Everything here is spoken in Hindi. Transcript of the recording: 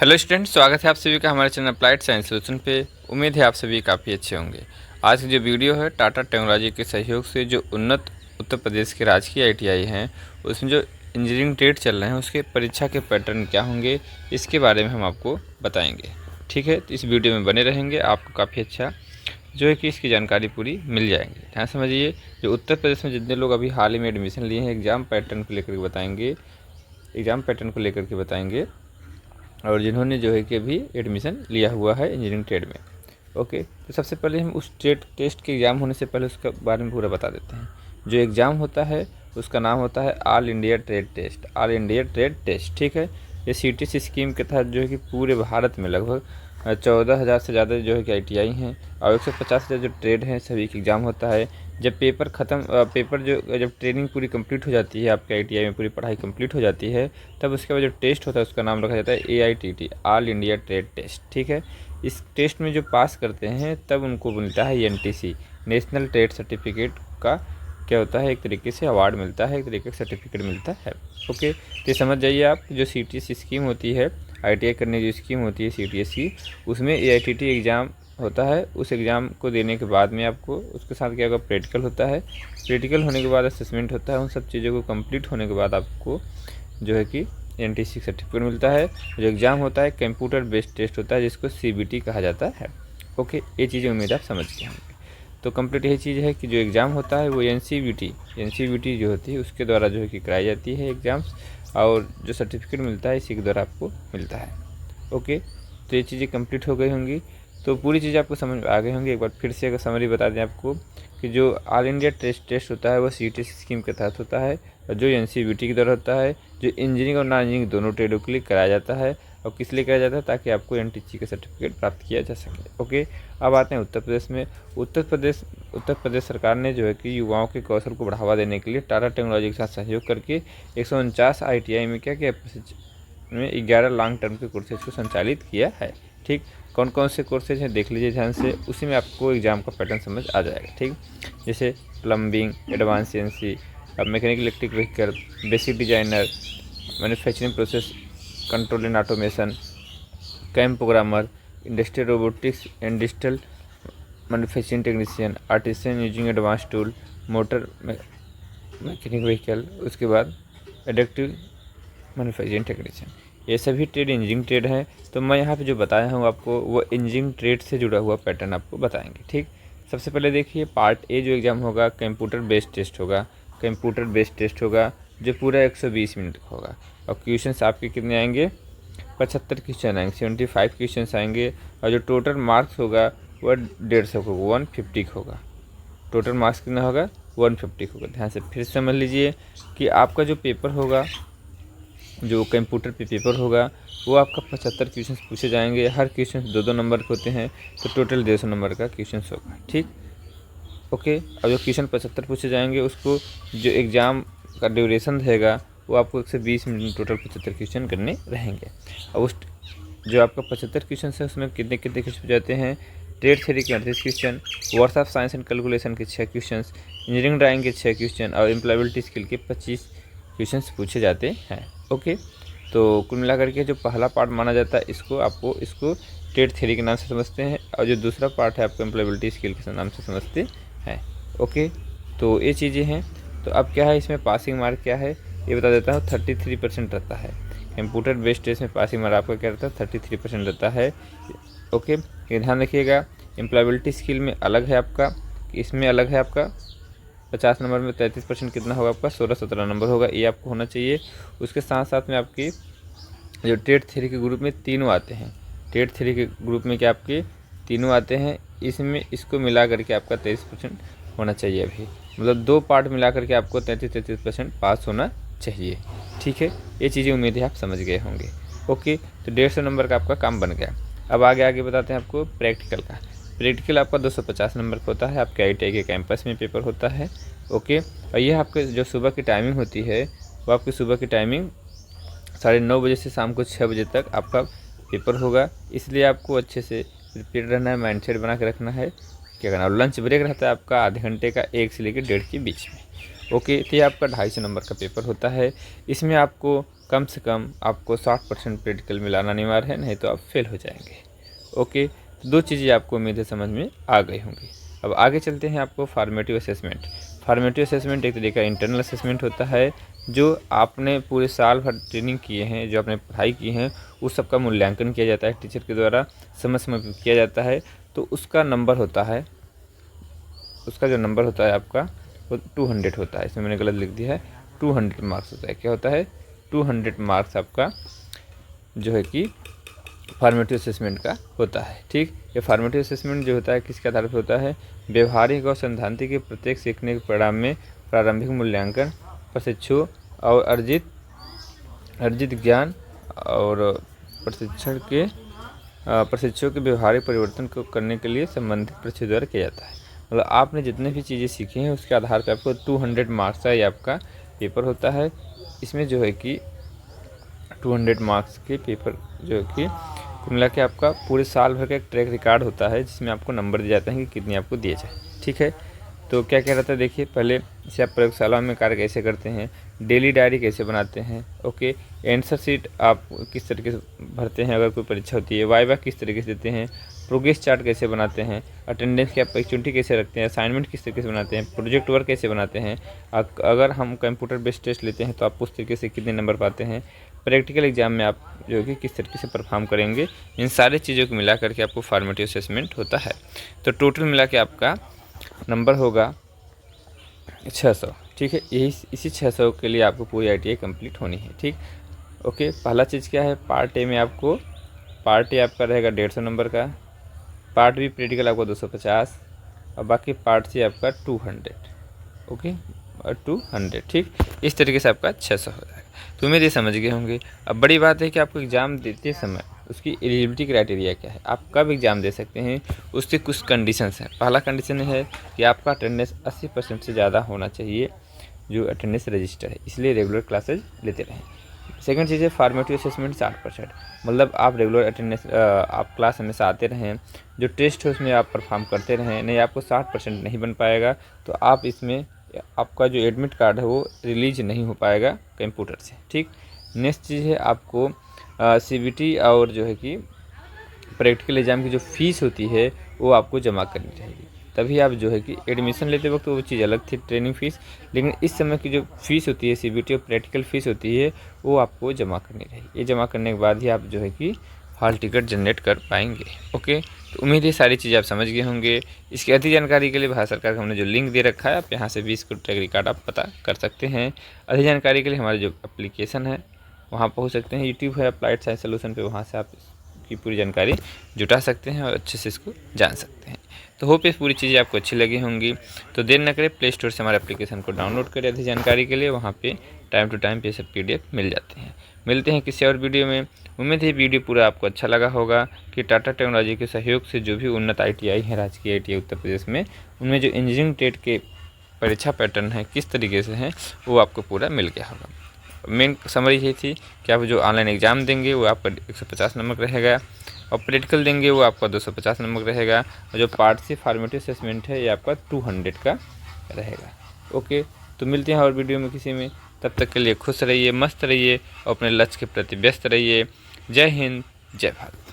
हेलो स्टूडेंट, स्वागत है आप सभी का हमारे चैनल अप्लाइड साइंस सोल्यूशन पे। उम्मीद है आप सभी काफ़ी अच्छे होंगे। आज की जो वीडियो है टाटा टेक्नोलॉजी के सहयोग से जो उन्नत उत्तर प्रदेश के राजकीय आईटीआई हैं उसमें जो इंजीनियरिंग ट्रेड चल रहे हैं उसके परीक्षा के पैटर्न क्या होंगे इसके बारे में हम आपको बताएंगे। ठीक है, तो इस वीडियो में बने रहेंगे, आपको काफ़ी अच्छा जो है कि इसकी जानकारी पूरी मिल जाएंगी। ध्यान समझिए, जो उत्तर प्रदेश में जितने लोग अभी हाल ही में एडमिशन लिए हैं एग्ज़ाम पैटर्न को लेकर के बताएंगे और जिन्होंने जो है कि अभी एडमिशन लिया हुआ है इंजीनियरिंग ट्रेड में। ओके, तो सबसे पहले हम उस ट्रेड टेस्ट के एग्ज़ाम होने से पहले उसके बारे में पूरा बता देते हैं। जो एग्ज़ाम होता है उसका नाम होता है all India trade test, all India trade test. ठीक है, ये सीटीसी स्कीम के तहत जो है कि पूरे भारत में लगभग 14,000 से ज़्यादा जो है कि आईटीआई हैं और 150,000 जो ट्रेड हैं सभी का एग्ज़ाम होता है। जब पेपर जब ट्रेनिंग पूरी कंप्लीट हो जाती है, आपके आईटीआई में पूरी पढ़ाई कंप्लीट हो जाती है, तब उसके बाद जो टेस्ट होता है उसका नाम रखा जाता है AITT, all India trade test. ठीक है, इस टेस्ट में जो पास करते हैं तब उनको मिलता है NTC, नेशनल ट्रेड सर्टिफिकेट का क्या होता है, एक तरीके से अवार्ड मिलता है, एक तरीके से सर्टिफिकेट मिलता है। ओके, तो समझ जाइए आप, जो CTC स्कीम होती है, ITI करने की जो स्कीम होती है CTS की, उसमें AITT एग्ज़ाम होता है। उस एग्ज़ाम को देने के बाद में आपको उसके साथ क्या होगा, प्रैक्टिकल होता है। प्रैक्टिकल होने के बाद असेसमेंट होता है। उन सब चीज़ों को कंप्लीट होने के बाद आपको जो है कि NTC सर्टिफिकेट मिलता है। जो एग्ज़ाम होता है कंप्यूटर बेस्ड टेस्ट होता है जिसको CBT कहा जाता है। ओके, ये चीज़ें उम्मीद आप समझ गए होंगे। तो कंप्लीट यही चीज़ है कि जो एग्ज़ाम होता है वो NCBT जो होती है उसके द्वारा जो है कि कराई जाती है एग्ज़ाम्स, और जो सर्टिफिकेट मिलता है इसी के द्वारा आपको मिलता है। ओके, तो ये चीज़ें कंप्लीट हो गई होंगी, तो पूरी चीज़ आपको समझ में आ गई होंगी। एक बार फिर से अगर समरी बता दें आपको कि जो ऑल इंडिया टेस्ट होता है वो CTC स्कीम के तहत होता है, और जो NCBT की द्वारा होता है जो इंजीनियरिंग और नॉन इंजीनियरिंग दोनों ट्रेडों के लिए कराया जाता है। और किस लिए कराया जाता है, ताकि आपको NTC का सर्टिफिकेट प्राप्त किया जा सके। ओके, अब आते हैं उत्तर प्रदेश में। उत्तर प्रदेश सरकार ने जो है कि युवाओं के कौशल को बढ़ावा देने के लिए टाटा टेक्नोलॉजी के साथ सहयोग करके 149 ITI में क्या किया, में 11 लॉन्ग टर्म के कोर्सेज को संचालित किया है। ठीक, कौन कौन से कोर्सेज हैं देख लीजिए ध्यान से, उसी में आपको एग्ज़ाम का पैटर्न समझ आ जाएगा। ठीक, जैसे plumbing, advance CNC, mechanical electric vehicle, basic designer, manufacturing process control and automation, CAM programmer, industrial robotics and digital manufacturing technician, artisan using advance tool, motor mechanic vehicle, उसके बाद एडिक्टिव मैन्युफैक्चरिंग टेक्नीशियन। ये सभी ट्रेड इंजीनियरिंग ट्रेड हैं। तो मैं यहाँ पे जो बताया हूँ आपको वो इंजीनियरिंग ट्रेड से जुड़ा हुआ पैटर्न आपको बताएंगे। ठीक, सबसे पहले देखिए पार्ट ए जो एग्ज़ाम होगा कंप्यूटर बेस्ड टेस्ट होगा। कंप्यूटर बेस्ड टेस्ट होगा जो पूरा 120 मिनट का होगा, और क्वेश्चंस आपके कितने आएंगे, 75 क्वेश्चन आएंगे, 75 क्वेश्चन आएंगे। और जो टोटल मार्क्स होगा वह 150 का होगा, 150 का होगा। टोटल मार्क्स कितना होगा, 150 होगा। ध्यान से फिर समझ लीजिए कि आपका जो पेपर होगा, जो कंप्यूटर पे पेपर होगा, वो आपका 75 क्वेश्चन पूछे जाएंगे। हर क्वेश्चन 2-2 नंबर के होते हैं, तो टोटल 150 नंबर का क्वेश्चन होगा। ठीक, ओके, और जो क्वेश्चन 75 पूछे जाएंगे उसको जो एग्ज़ाम का ड्यूरेशन रहेगा वो आपको 120 मिनट में टोटल 75 क्वेश्चन करने रहेंगे। और उस जो आपका 75 क्वेश्चन है उसमें कितने कितने क्वेश्चन जाते हैं, ट्रेड थ्योरी के 38 question, words of science and calculation के 6 क्वेश्चन, इंजीनियरिंग ड्राइंग के 6 क्वेश्चन और एम्प्लॉयबिलिटी स्किल के 25 क्वेश्चन पूछे जाते हैं। ओके, तो कुल मिलाकर के जो पहला पार्ट माना जाता है इसको ट्रेड थ्योरी के नाम से समझते हैं, और जो दूसरा पार्ट है आपको एम्प्लॉयबिलिटी स्किल के नाम से समझते हैं। ओके, तो ये चीज़ें हैं। तो अब क्या है, इसमें पासिंग मार्क क्या है ये बता देता हूँ, 33% रहता है। कंप्यूटर बेस्ड टेस्ट में पासिंग मार्क आपका क्या रहता है, 33% रहता है। ओके, ये ध्यान रखिएगा। एम्प्लॉयबिलिटी स्किल में अलग है आपका, इसमें अलग है आपका 50 नंबर में 33% कितना होगा आपका, 16-17 नंबर होगा, ये आपको होना चाहिए। उसके साथ साथ में आपकी जो ट्रेड थ्योरी के ग्रुप में तीनों आते हैं, ट्रेड थ्योरी के ग्रुप में क्या आपके तीनों आते हैं, इसमें इसको मिला करके आपका 23% होना चाहिए। अभी मतलब 2 पार्ट मिला करके आपको 33% पास होना चाहिए। ठीक है, ये चीज़ें उम्मीद है आप समझ गए होंगे। ओके, तो 150 नंबर का आपका काम बन गया। अब आगे बताते हैं आपको प्रैक्टिकल का। प्रैक्टिकल आपका 250 नंबर का होता है, आपके ITI के कैंपस में पेपर होता है। ओके, और ये आपके जो सुबह की टाइमिंग होती है वो आपकी सुबह की टाइमिंग 9:30 बजे से शाम को 6 बजे तक आपका पेपर होगा। इसलिए आपको अच्छे से प्रिपेयर रहना है, माइंडसेट बना के रखना है, क्या करना है। लंच ब्रेक रहता है आपका आधे घंटे का, 1 से लेकर 1:30 के बीच में। ओके, तो ये आपका 250 नंबर का पेपर होता है। इसमें आपको कम से कम आपको 60% प्रैक्टिकल में लाना अनिवार्य है, नहीं तो आप फेल हो जाएंगे। ओके, तो 2 चीज़ें आपको उम्मीद है समझ में आ गई होंगी। अब आगे चलते हैं आपको फॉर्मेटिव असेसमेंट। फॉर्मेटिव असेसमेंट एक तरीके का इंटरनल असेसमेंट होता है, जो आपने पूरे साल भर ट्रेनिंग किए हैं, जो आपने पढ़ाई की हैं, उस सब का मूल्यांकन किया जाता है टीचर के द्वारा, समय समय पर किया जाता है। तो उसका नंबर होता है, उसका जो नंबर होता है आपका वो 200 होता है। इसमें मैंने गलत लिख दिया है, 200 मार्क्स होता है। क्या होता है? 200 मार्क्स आपका जो है कि फॉर्मेटिव असेसमेंट का होता है। ठीक, ये फॉर्मेटिव असेसमेंट जो होता है किसके आधार पर होता है? व्यवहारिक और सैद्धांतिक के प्रत्येक सीखने के परिणाम में प्रारंभिक मूल्यांकन, प्रशिक्षु और अर्जित ज्ञान और प्रशिक्षुओं के व्यवहारिक परिवर्तन को करने के लिए संबंधित प्रशिक्षु द्वारा किया जाता है। मतलब आपने जितने भी चीज़ें सीखी हैं उसके आधार पर आपको 200 मार्क्स का ये आपका पेपर होता है। इसमें जो है कि 200 मार्क्स के पेपर जो है कि कुल मिला के आपका पूरे साल भर का एक ट्रैक रिकॉर्ड होता है, जिसमें आपको नंबर दिए जाते हैं कि कितनी आपको दिए जाए। ठीक है, तो क्या कह रहा था, देखिए पहले से आप प्रयोगशाला में कार्य कैसे करते हैं, डेली डायरी कैसे बनाते हैं, ओके, आंसर शीट आप किस तरीके से भरते हैं अगर कोई परीक्षा होती है, वाइवा किस तरीके से देते हैं, प्रोग्रेस चार्ट कैसे बनाते हैं, अटेंडेंस की आप एक्टिविटी कैसे रखते हैं, असाइनमेंट किस तरीके से बनाते हैं, प्रोजेक्ट वर्क कैसे बनाते हैं, अगर हम कंप्यूटर बेस्ड टेस्ट लेते हैं तो आप उस तरीके से कितने नंबर पाते हैं, प्रैक्टिकल एग्जाम में आप जो कि किस तरीके से परफॉर्म करेंगे, इन सारी चीज़ों को मिला करके आपको फॉर्मेटिव असेसमेंट होता है। तो टोटल मिला के आपका नंबर होगा 600। ठीक है, यही इसी 600 के लिए आपको पूरी ITI कंप्लीट होनी है। ठीक, ओके, पहला चीज़ क्या है, पार्ट ए में आपको, पार्ट ए आपका रहेगा 150 नंबर का, पार्ट बी प्रैक्टिकल आपको 250 और बाकी पार्ट सी आपका 200। ओके, और 200। ठीक, इस तरीके से आपका 600 हो जाएगा। तो उम्मीद ये समझ गए होंगे। अब बड़ी बात है कि आपको एग्ज़ाम देते समय उसकी एलिजिबिलिटी क्राइटेरिया क्या है, आप कब एग्ज़ाम दे सकते हैं, उसके कुछ कंडीशंस हैं। पहला कंडीशन है कि आपका अटेंडेंस 80% से ज़्यादा होना चाहिए, जो अटेंडेंस रजिस्टर है, इसलिए रेगुलर क्लासेज लेते रहें। सेकंड चीज़ है फॉर्मेटिव असेसमेंट 60%, मतलब आप रेगुलर अटेंडेंस आप क्लास हमेशा आते रहें, जो टेस्ट है उसमें आप परफॉर्म करते रहें। नहीं, आपको 60% नहीं बन पाएगा तो आप इसमें आपका जो एडमिट कार्ड है वो रिलीज नहीं हो पाएगा कंप्यूटर से। ठीक, नेक्स्ट चीज़ है आपको CBT और जो है कि प्रैक्टिकल एग्ज़ाम की जो फ़ीस होती है वो आपको जमा करनी रहेगी, तभी आप जो है कि एडमिशन लेते वक्त वो चीज़ अलग थी, ट्रेनिंग फ़ीस, लेकिन इस समय की जो फ़ीस होती है CBT और प्रैक्टिकल फ़ीस होती है वो आपको जमा करनी रहेगी। ये जमा करने के बाद ही आप जो है कि हॉल टिकट जनरेट कर पाएंगे। ओके, तो उम्मीद है सारी चीज़ें आप समझ गए होंगे। इसकी अधिक जानकारी के लिए भारत सरकार का हमने जो लिंक दे रखा है, आप यहाँ से भी इसको ट्रैक रिकॉर्ड आप पता कर सकते हैं। अधिक जानकारी के लिए हमारे जो एप्लीकेशन है वहाँ पहुँच सकते हैं, यूट्यूब है अप्लाइड साइंस सोल्यूशन पे, वहाँ से आप की पूरी जानकारी जुटा सकते हैं और अच्छे से इसको जान सकते हैं। तो होप ये पूरी चीज़ें आपको अच्छी लगी होंगी। तो देर न करें, प्ले स्टोर से हमारे एप्लीकेशन को डाउनलोड करें अधिक जानकारी के लिए, वहाँ पे टाइम टू टाइम पे सब PDF मिल जाते हैं। मिलते हैं किसी और वीडियो में। उम्मीद है वीडियो पूरा आपको अच्छा लगा होगा कि टाटा टेक्नोलॉजी के सहयोग से जो भी उन्नत ITI है, राजकीय ITI उत्तर प्रदेश में, उनमें जो इंजीनियरिंग टेट के परीक्षा पैटर्न है किस तरीके से हैं वो आपको पूरा मिल गया होगा। मेन समरी यही थी कि आप जो ऑनलाइन एग्ज़ाम देंगे वो आपका 150 नंबर रहेगा और प्रैक्टिकल देंगे वो आपका 250 नंबर रहेगा, और जो पार्ट सी फॉर्मेटिव असेसमेंट है ये आपका 200 का रहेगा। ओके, तो मिलते हैं और वीडियो में किसी में, तब तक के लिए खुश रहिए, मस्त रहिए और अपने लक्ष्य के प्रति व्यस्त रहिए। जय हिंद, जय भारत।